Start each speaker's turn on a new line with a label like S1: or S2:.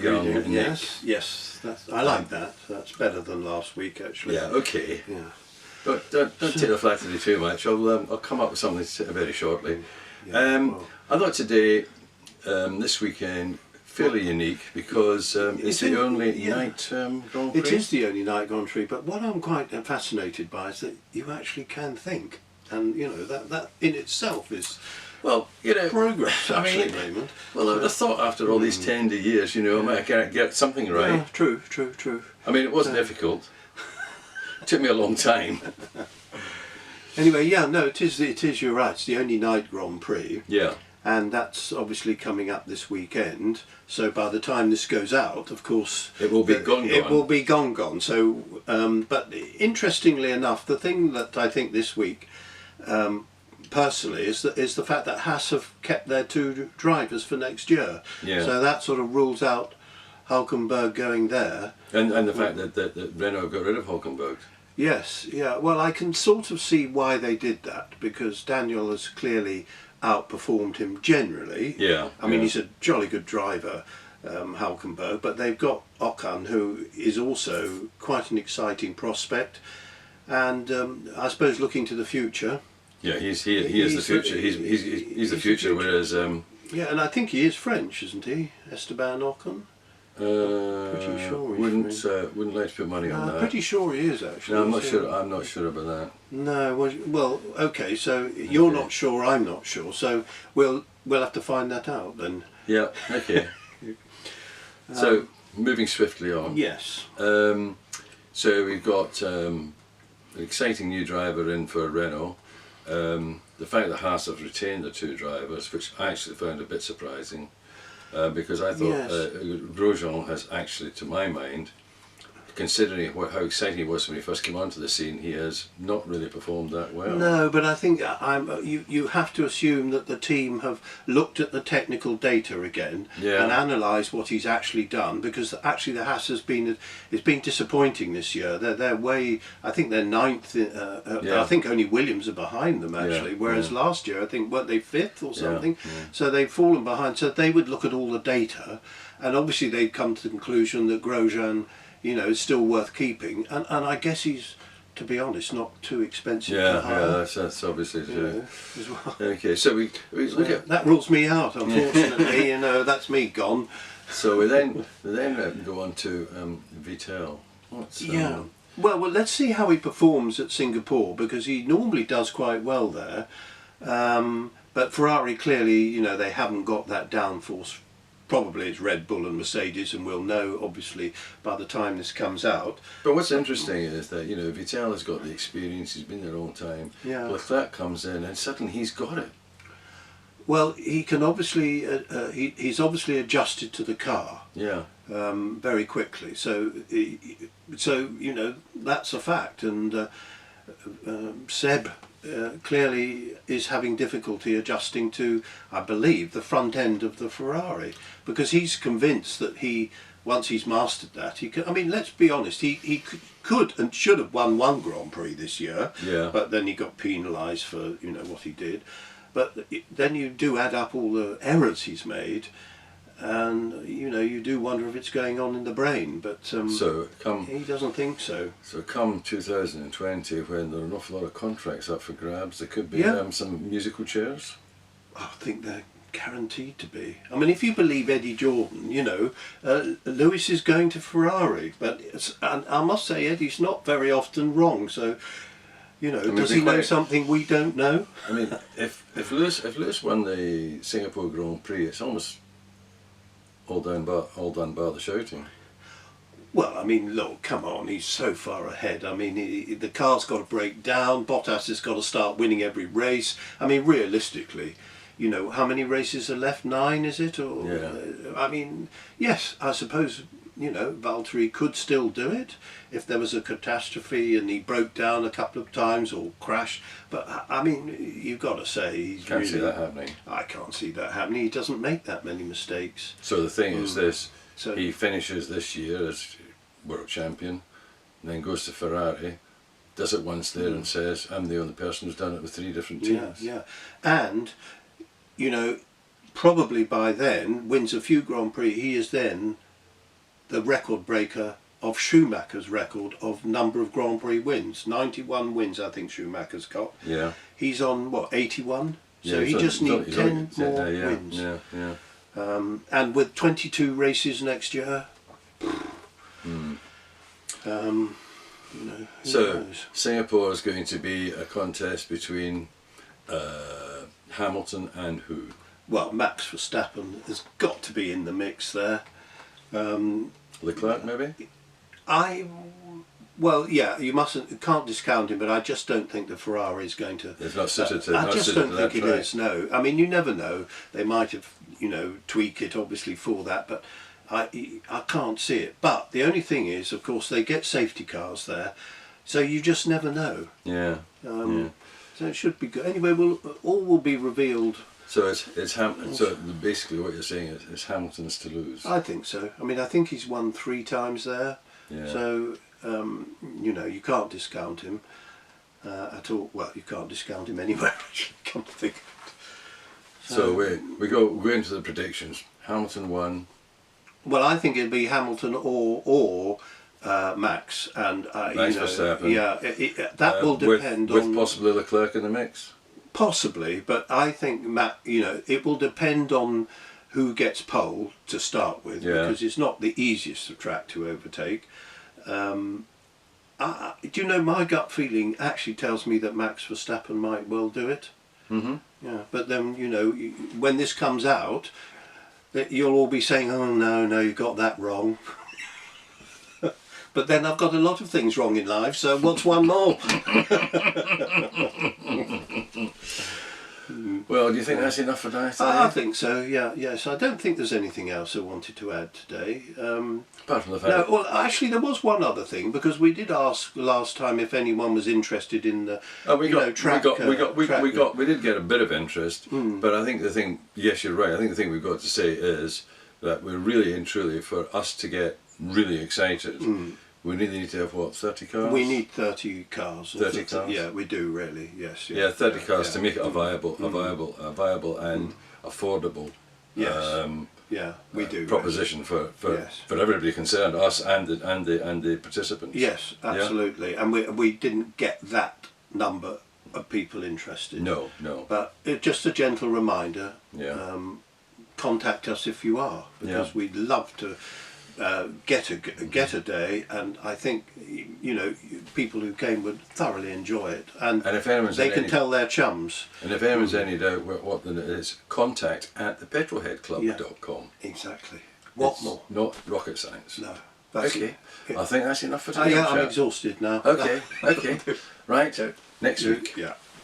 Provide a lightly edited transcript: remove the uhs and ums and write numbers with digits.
S1: Young,
S2: breeding.
S1: Nick.
S2: Yes. I like that. That's better than last week, actually.
S1: Yeah, okay.
S2: Yeah.
S1: Don't take the flattery too much. I'll come up with something very shortly. I thought today, this weekend, fairly unique because it's the only night Grand Prix.
S2: It is the only night Grand Prix, but what I'm quite fascinated by is that you actually can think, and that in itself is progress. Actually, Raymond.
S1: Well, I'd have thought after all these tender years, I might get something right.
S2: Yeah, true.
S1: I mean, it was difficult. It took me a long time.
S2: Anyway, it is. You're right. It's the only night Grand Prix.
S1: Yeah.
S2: And that's obviously coming up this weekend. So by the time this goes out, of course,
S1: it will be gone.
S2: It will be gone. So, but interestingly enough, the thing that I think this week, personally, is the fact that Haas have kept their two drivers for next year.
S1: Yeah.
S2: So that sort of rules out Hulkenberg going there.
S1: And the fact that Renault got rid of Hulkenberg.
S2: Yes. Yeah. Well, I can sort of see why they did that, because Daniel has clearly outperformed him generally.
S1: Yeah.
S2: I mean, he's a jolly good driver, Hulkenberg, but they've got Ocon, who is also quite an exciting prospect, and I suppose looking to the future.
S1: Yeah, he is the future. He's the future. Whereas
S2: yeah, and I think he is French, isn't he, Esteban Ocon? Pretty sure he's
S1: wouldn't like to put money on that.
S2: Pretty sure he is, actually.
S1: No, I'm not sure. I'm not sure about that.
S2: No, well, okay. So you're not sure. I'm not sure. So we'll have to find that out then.
S1: Yeah. Okay. So moving swiftly on.
S2: Yes.
S1: So we've got an exciting new driver in for Renault. The fact that Haas have retained the two drivers, which I actually found a bit surprising. Because I thought Grosjean has actually, to my mind, considering how exciting he was when he first came onto the scene, he has not really performed that well.
S2: No, but I think you have to assume that the team have looked at the technical data again and analysed what he's actually done, because actually the Haas has been disappointing this year. They're way, I think they're ninth. I think only Williams are behind them actually. Whereas last year I think weren't they fifth or something?
S1: Yeah.
S2: So they've fallen behind. So they would look at all the data, and obviously they'd come to the conclusion that Grosjean, is still worth keeping, and I guess he's, to be honest, not too expensive to hire.
S1: Yeah, that's obviously true.
S2: As well.
S1: Okay, so we look at
S2: that rules me out, unfortunately. That's me gone.
S1: So we then go on to Vettel.
S2: Well, let's see how he performs at Singapore, because he normally does quite well there. But Ferrari clearly, they haven't got that downforce. Probably it's Red Bull and Mercedes, and we'll know obviously by the time this comes out.
S1: But what's interesting is that Vettel has got the experience; he's been there all the time.
S2: Yeah.
S1: Leclerc comes in, and suddenly he's got it.
S2: Well, he can obviously he's obviously adjusted to the car.
S1: Yeah.
S2: Very quickly. So that's a fact, and Seb clearly is having difficulty adjusting to, I believe, the front end of the Ferrari, because he's convinced that once he's mastered that, he can. I mean, let's be honest, he could and should have won one Grand Prix this year.
S1: Yeah.
S2: But then he got penalised for what he did. But then you do add up all the errors he's made, and you do wonder if it's going on in the brain. But he doesn't think so.
S1: So come 2020, when there are an awful lot of contracts up for grabs, there could be some musical chairs.
S2: I think they're guaranteed to be. I mean, if you believe Eddie Jordan, Lewis is going to Ferrari, but I must say Eddie's not very often wrong. So, does he know something we don't know?
S1: I mean, if Lewis won the Singapore Grand Prix, it's almost all done by the shouting.
S2: Well, I mean, look, come on, he's so far ahead. I mean, the car's got to break down, Bottas has got to start winning every race. I mean, realistically, how many races are left? 9, is it? Or, I mean, yes, I suppose, Valtteri could still do it if there was a catastrophe and he broke down a couple of times or crashed. But, I mean, you've got to say...
S1: Can't see that happening.
S2: I can't see that happening. He doesn't make that many mistakes.
S1: So the thing is this, he finishes this year as world champion, and then goes to Ferrari, does it once there and says, I'm the only person who's done it with 3 different teams.
S2: Yeah. And, probably by then, wins a few Grand Prix, he is then the record breaker of Schumacher's record of number of Grand Prix wins. 91 wins, I think Schumacher's got.
S1: Yeah.
S2: He's on what, 81? So
S1: Yeah,
S2: he just needs 10 more
S1: yeah,
S2: wins.
S1: Yeah.
S2: And with 22 races next year, you know, who
S1: So
S2: knows?
S1: Singapore is going to be a contest between Hamilton and who?
S2: Well, Max Verstappen has got to be in the mix there.
S1: Leclerc, maybe?
S2: Well, yeah, can't discount him, but I just don't think the Ferrari is going to.
S1: It's not suited to.
S2: I
S1: not
S2: just
S1: suited
S2: don't
S1: to that
S2: think it
S1: track.
S2: is. No, I mean you never know. They might have, tweak it obviously for that, but I can't see it. But the only thing is, of course, they get safety cars there, so you just never know.
S1: Yeah.
S2: So it should be good. Anyway, all will be revealed.
S1: So so basically what you're saying is it's Hamilton's to lose.
S2: I think so. I mean, I think he's won 3 times there.
S1: Yeah.
S2: So you can't discount him at all. Well, you can't discount him anywhere. Come to think of it.
S1: So we go into the predictions. Hamilton won.
S2: Well, I think it'd be Hamilton or Max, and
S1: Max Verstappen.
S2: Yeah, that will depend
S1: with
S2: on
S1: possibly Leclerc in the mix.
S2: possibly, but I think it will depend on who gets pole to start with, because it's not the easiest of track to overtake. Do you know, my gut feeling actually tells me that Max Verstappen might well do it.
S1: Mm-hmm.
S2: Yeah, but then when this comes out, that you'll all be saying, "Oh no, you got that wrong." But then I've got a lot of things wrong in life, so what's one more?
S1: Well, do you think that's enough for tonight?
S2: I think so. Yeah, yes. I don't think there's anything else I wanted to add today.
S1: Apart from the fact.
S2: No, well, actually, there was one other thing, because we did ask last time if anyone was interested in the
S1: We did get a bit of interest, but I think the thing, yes, you're right. I think the thing we've got to say is that we're really and truly, for us to get really excited, we really need to have 30 cars.
S2: We need 30 cars.
S1: 30 cars.
S2: Yeah, we do really. Yes.
S1: Yeah, 30 cars to make it a viable and affordable.
S2: Yes. Yeah, we do.
S1: Proposition for
S2: Yes.
S1: for everybody concerned, us and the participants.
S2: Yes, absolutely. And we didn't get that number of people interested.
S1: No.
S2: But just a gentle reminder.
S1: Yeah.
S2: Contact us if you are, because we'd love to get a day, and I think people who came would thoroughly enjoy it, and
S1: if anyone's
S2: they can tell their chums.
S1: And if anyone's any doubt what it is, contact@thepetrolheadclub.com.
S2: Exactly. What more?
S1: Not rocket science.
S2: No.
S1: Okay. I think that's enough for today.
S2: Yeah, I'm exhausted now.
S1: Okay. Right. Next week.
S2: Yeah.